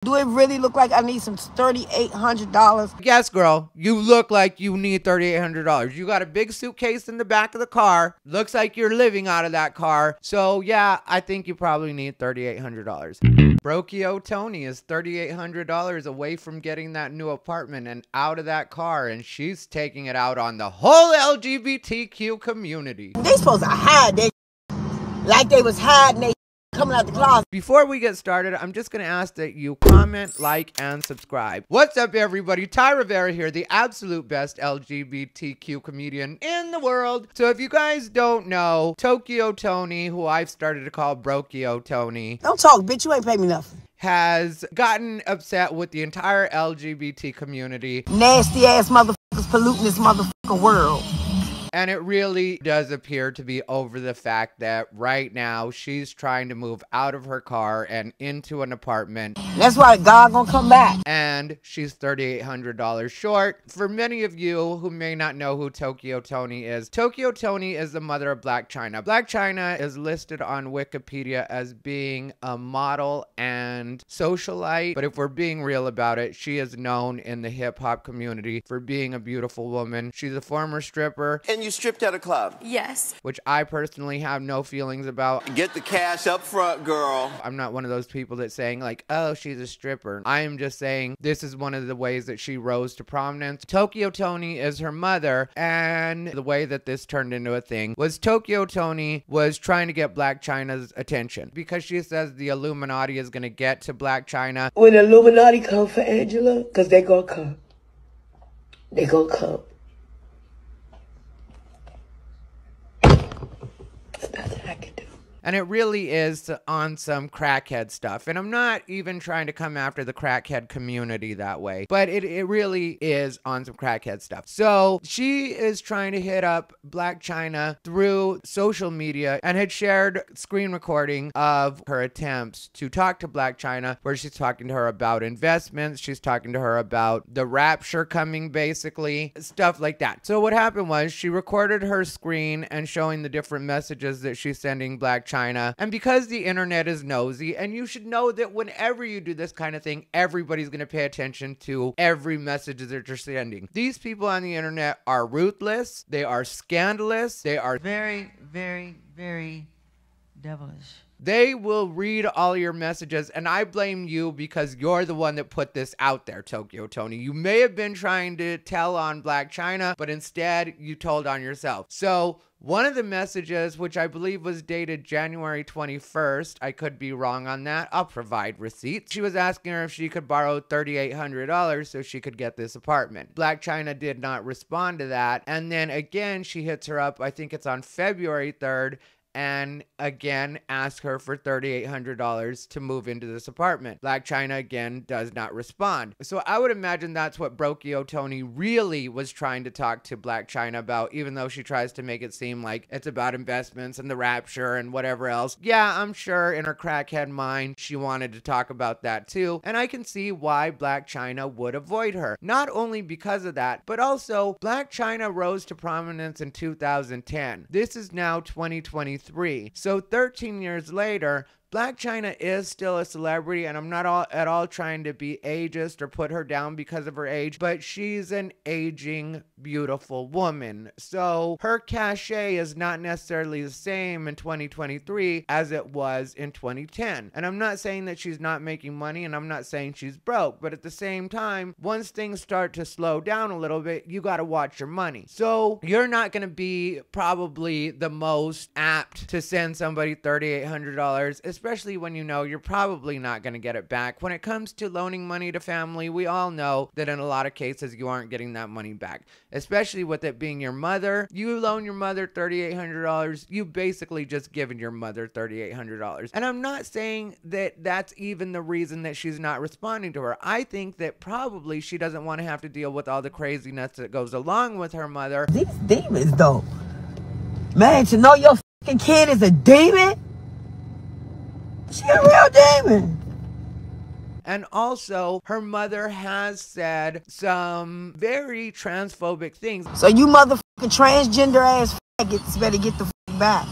Do it really look like I need some $3,800? Yes, girl, you look like you need $3,800. You got a big suitcase in the back of the car. Looks like you're living out of that car. So yeah, I think you probably need $3,800. Brokyo Toni is $3,800 away from getting that new apartment and out of that car, and she's taking it out on the whole LGBTQ community. They supposed to hide they like they was hiding they coming out the closet. Before we get started, I'm just going to ask that you comment, like, and subscribe. What's up, everybody? Rivera here, the absolute best LGBTQ comedian in the world. So if you guys don't know, Brokyo Toni, who I've started to call Brokyo Toni. Don't talk, bitch. You ain't pay me nothing. Has gotten upset with the entire LGBT community. Nasty ass motherfuckers polluting this motherfucking world. And it really does appear to be over the fact that right now she's trying to move out of her car and into an apartment. That's why God gonna come back. And she's $3,800 short. For many of you who may not know who Brokyo Toni is the mother of Blac Chyna. Blac Chyna is listed on Wikipedia as being a model and socialite. But if we're being real about it, she is known in the hip hop community for being a beautiful woman. She's a former stripper. And you stripped at a club? Yes. Which I personally have no feelings about. Get the cash up front, girl. I'm not one of those people that's saying like, oh, she's a stripper. I am just saying this is one of the ways that she rose to prominence. Brokyo Toni is her mother, and the way that this turned into a thing was Brokyo Toni was trying to get Blac Chyna's attention because she says the Illuminati is going to get to Blac Chyna. When the Illuminati come for Angela, because they gonna come. They gonna come. Nothing I can do. And it really is on some crackhead stuff. And I'm not even trying to come after the crackhead community that way, but it really is on some crackhead stuff. So she is trying to hit up Blac Chyna through social media and had shared screen recording of her attempts to talk to Blac Chyna, where she's talking to her about investments. She's talking to her about the rapture coming, basically, stuff like that. So what happened was she recorded her screen and showing the different messages that she's sending Blac Chyna. And because the internet is nosy, and you should know that whenever you do this kind of thing, everybody's going to pay attention to every message that you're sending. These people on the internet are ruthless. They are scandalous. They are very, very, very devilish. They will read all your messages, and I blame you because you're the one that put this out there, Brokyo Toni. You may have been trying to tell on Blac Chyna, but instead you told on yourself. So one of the messages, which I believe was dated January 21st, I could be wrong on that. I'll provide receipts. She was asking her if she could borrow $3,800 so she could get this apartment. Blac Chyna did not respond to that. And then again, she hits her up, I think it's on February 3rd, and again ask her for $3,800 to move into this apartment. Blac Chyna again does not respond. So I would imagine that's what Brokyo Toni really was trying to talk to Blac Chyna about, even though she tries to make it seem like it's about investments and the rapture and whatever else. Yeah, I'm sure in her crackhead mind she wanted to talk about that too, and I can see why Blac Chyna would avoid her. Not only because of that, but also Blac Chyna rose to prominence in 2010. This is now 2023. So 13 years later, Blac Chyna is still a celebrity, and I'm not at all trying to be ageist or put her down because of her age, but she's an aging, beautiful woman. So her cachet is not necessarily the same in 2023 as it was in 2010. And I'm not saying that she's not making money, and I'm not saying she's broke, but at the same time, once things start to slow down a little bit, you got to watch your money. So you're not going to be probably the most apt to send somebody $3,800, especially when you know you're probably not going to get it back. When it comes to loaning money to family, we all know that in a lot of cases you aren't getting that money back, especially with it being your mother. You loan your mother $3,800, you basically just given your mother $3,800. And I'm not saying that that's even the reason that she's not responding to her. I think that probably she doesn't want to have to deal with all the craziness that goes along with her mother. These demons, though. Man, to know your fucking kid is a demon? She a real demon. And also, her mother has said some very transphobic things. So you motherfucking transgender ass faggots better get the fuck back.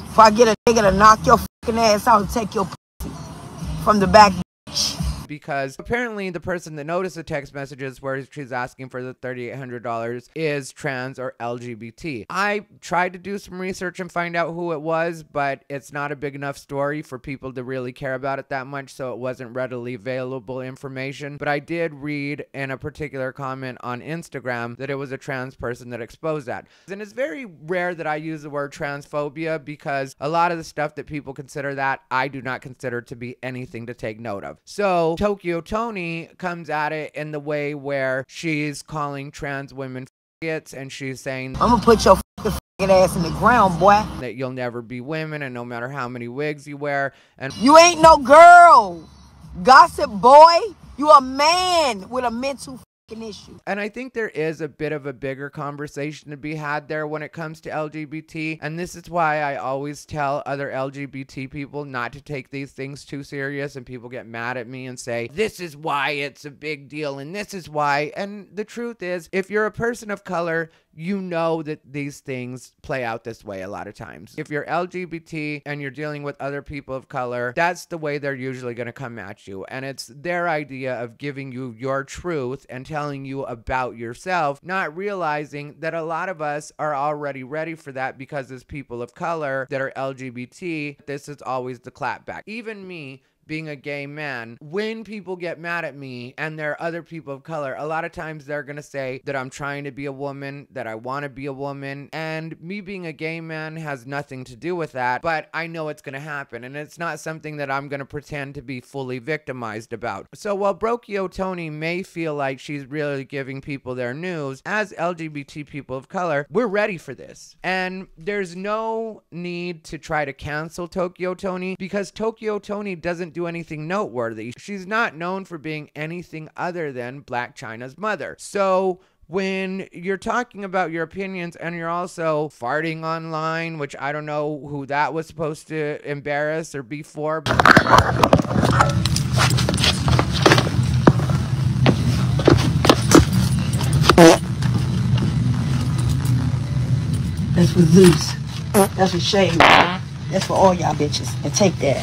Before I get a nigga to knock your fucking ass out and take your pussy from the back, bitch. because apparently the person that noticed the text messages where she's asking for the $3,800 is trans or LGBT. I tried to do some research and find out who it was, but it's not a big enough story for people to really care about it that much, so it wasn't readily available information. But I did read in a particular comment on Instagram that it was a trans person that exposed that. And it's very rare that I use the word transphobia because a lot of the stuff that people consider that, I do not consider to be anything to take note of. So Brokyo Toni comes at it in the way where she's calling trans women faggots, and she's saying, I'm gonna put your fucking ass in the ground, boy. That you'll never be women, and no matter how many wigs you wear, and you ain't no girl. Gossip boy, you a man with a mental issue. And I think there is a bit of a bigger conversation to be had there when it comes to LGBT, and this is why I always tell other LGBT people not to take these things too serious, and people get mad at me and say, this is why it's a big deal, and this is why. And the truth is, if you're a person of color, you know that these things play out this way a lot of times. If you're LGBT and you're dealing with other people of color, that's the way they're usually going to come at you. And it's their idea of giving you your truth and telling you about yourself, not realizing that a lot of us are already ready for that because as people of color that are LGBT, this is always the clapback. Even me, being a gay man, when people get mad at me and there are other people of color, a lot of times they're gonna say that I'm trying to be a woman, that I want to be a woman, and me being a gay man has nothing to do with that, but I know it's gonna happen, and it's not something that I'm gonna pretend to be fully victimized about. So while Brokyo Toni may feel like she's really giving people their news, as LGBT people of color, we're ready for this. And there's no need to try to cancel Brokyo Toni because Brokyo Toni doesn't do anything noteworthy. She's not known for being anything other than Blac Chyna's mother. So when you're talking about your opinions and you're also farting online, which I don't know who that was supposed to embarrass or be for. That's for Zeus. That's for shade. That's for all y'all bitches. And take that.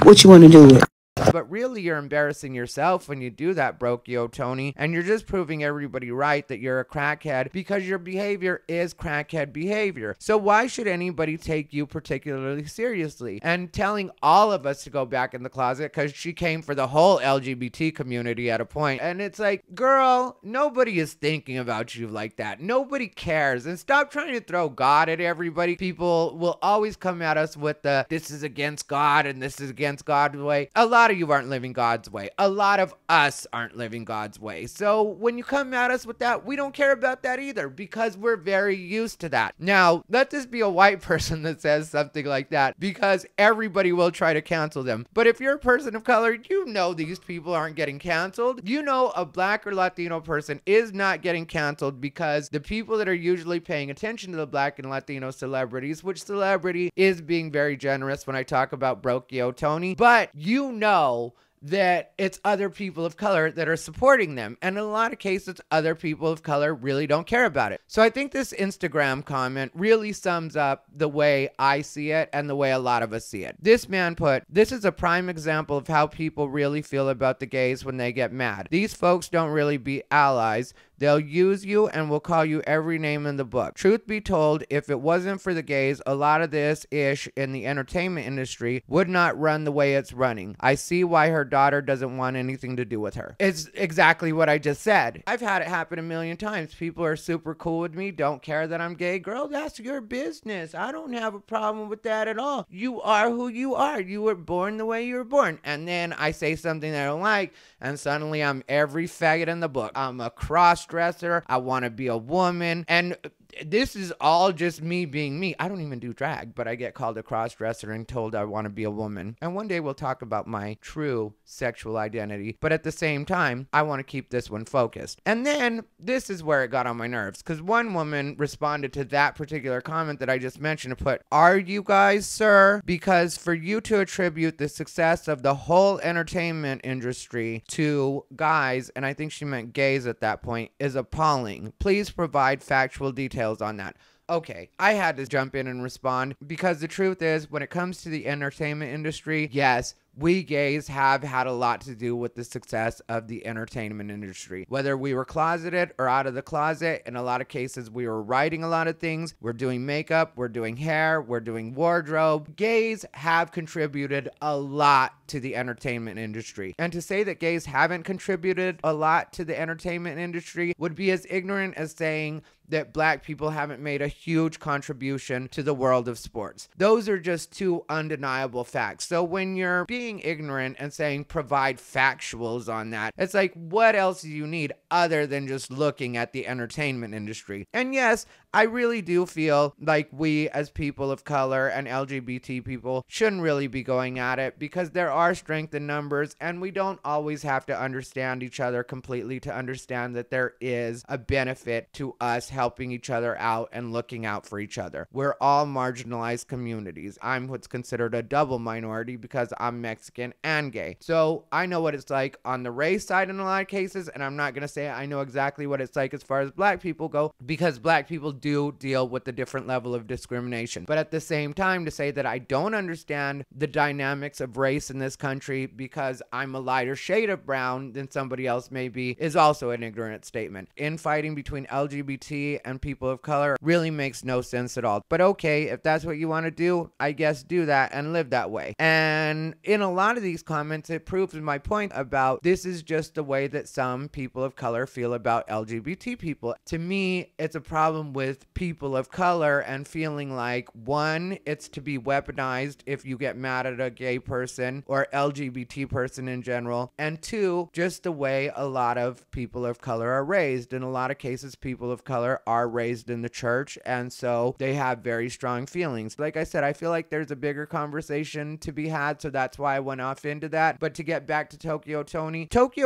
What you want to do with it? But really, you're embarrassing yourself when you do that, Brokyo Toni, and you're just proving everybody right that you're a crackhead because your behavior is crackhead behavior. So why should anybody take you particularly seriously? And telling all of us to go back in the closet because she came for the whole LGBT community at a point. And it's like, girl, nobody is thinking about you like that. Nobody cares. And stop trying to throw God at everybody. People will always come at us with the, this is against God and this is against God's way. A lot of you aren't living God's way. A lot of us aren't living God's way. So when you come at us with that, we don't care about that either because we're very used to that. Now, let this be a white person that says something like that because everybody will try to cancel them. But if you're a person of color, you know these people aren't getting canceled. You know a Black or Latino person is not getting canceled because the people that are usually paying attention to the Black and Latino celebrities, which celebrity is being very generous when I talk about Brokyo Toni, but you know that it's other people of color that are supporting them. And in a lot of cases, other people of color really don't care about it. So I think this Instagram comment really sums up the way I see it and the way a lot of us see it. This man put, this is a prime example of how people really feel about the gays when they get mad. These folks don't really be allies. They'll use you and will call you every name in the book. Truth be told, if it wasn't for the gays, a lot of this ish in the entertainment industry would not run the way it's running. I see why her daughter doesn't want anything to do with her. It's exactly what I just said. I've had it happen a million times. People are super cool with me, don't care that I'm gay. Girl, that's your business. I don't have a problem with that at all. You are who you are. You were born the way you were born. And then I say something that I don't like, and suddenly I'm every faggot in the book. I'm a cross-dresser. I want to be a woman. And this is all just me being me. I don't even do drag, but I get called a cross-dresser and told I want to be a woman. And one day we'll talk about my true sexual identity. But at the same time, I want to keep this one focused. And then this is where it got on my nerves because one woman responded to that particular comment that I just mentioned and put, are you guys, sir? Because for you to attribute the success of the whole entertainment industry to guys, and I think she meant gays at that point, is appalling. Please provide factual details on that. Okay, I had to jump in and respond because the truth is when it comes to the entertainment industry, yes, we gays have had a lot to do with the success of the entertainment industry. Whether we were closeted or out of the closet, in a lot of cases we were writing a lot of things, we're doing makeup, we're doing hair, we're doing wardrobe. Gays have contributed a lot to the entertainment industry. And to say that gays haven't contributed a lot to the entertainment industry would be as ignorant as saying that black people haven't made a huge contribution to the world of sports. Those are just two undeniable facts. So when you're being ignorant and saying provide factuals on that, it's like, what else do you need other than just looking at the entertainment industry? And yes, I really do feel like we as people of color and LGBT people shouldn't really be going at it, because there are strength in numbers and we don't always have to understand each other completely to understand that there is a benefit to us helping each other out and looking out for each other. We're all marginalized communities. I'm what's considered a double minority because I'm Mexican and gay. So I know what it's like on the race side in a lot of cases, and I'm not going to say I know exactly what it's like as far as black people go, because black people do deal with a different level of discrimination. But at the same time, to say that I don't understand the dynamics of race in this country because I'm a lighter shade of brown than somebody else may be is also an ignorant statement. Infighting between LGBT and people of color really makes no sense at all. But okay, if that's what you want to do, I guess do that and live that way. And in a lot of these comments, it proves my point about this is just the way that some people of color feel about LGBT people. To me, it's a problem with people of color and feeling like, one, it's to be weaponized if you get mad at a gay person or LGBT person in general, and two, just the way a lot of people of color are raised. In a lot of cases, people of color are raised in the church, and so they have very strong feelings. Like I said, I feel like there's a bigger conversation to be had, so that's why I went off into that. But to get back to Brokyo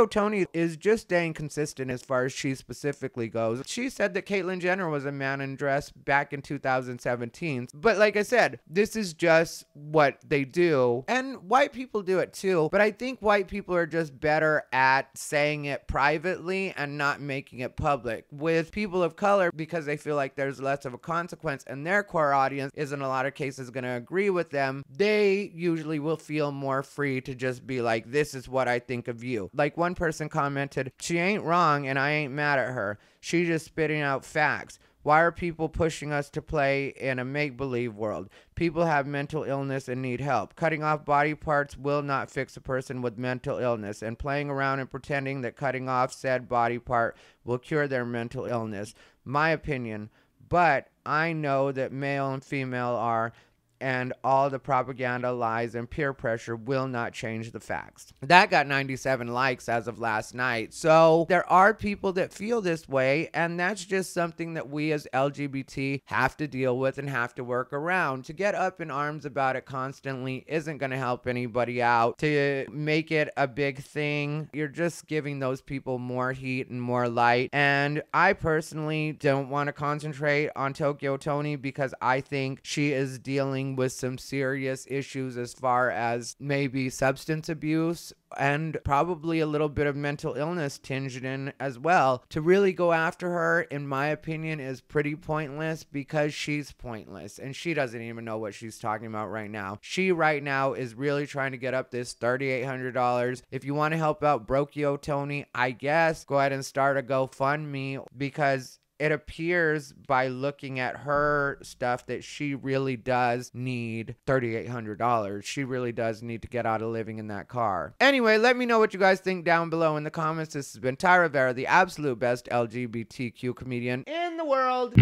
Toni is just staying consistent as far as she specifically goes. She said that Caitlyn Jenner was a man in dress back in 2017, but like I said, this is just what they do, and white people do it too, but I think white people are just better at saying it privately and not making it public. With people of color, because they feel like there's less of a consequence and their core audience is in a lot of cases going to agree with them, they usually will feel more free to just be like, this is what I think of you. Like one person commented, she ain't wrong and I ain't mad at her. She's just spitting out facts. Why are people pushing us to play in a make-believe world? People have mental illness and need help. Cutting off body parts will not fix a person with mental illness, and playing around and pretending that cutting off said body part will cure their mental illness. My opinion. But I know that male and female are, and all the propaganda, lies, and peer pressure will not change the facts. That got 97 likes as of last night. So there are people that feel this way, and that's just something that we as LGBT have to deal with and have to work around. To get up in arms about it constantly isn't going to help anybody out. To make it a big thing, you're just giving those people more heat and more light. And I personally don't want to concentrate on Brokyo Toni because I think she is dealing with some serious issues as far as maybe substance abuse and probably a little bit of mental illness tinged in as well. To really go after her, in my opinion, is pretty pointless because she's pointless and she doesn't even know what she's talking about right now. She right now is really trying to get up this $3,800. If you want to help out Brokyo Toni, I guess go ahead and start a GoFundMe, because it appears by looking at her stuff that she really does need $3,800. She really does need to get out of living in that car. Anyway, let me know what you guys think down below in the comments. This has been Rivera, the absolute best LGBTQ comedian in the world.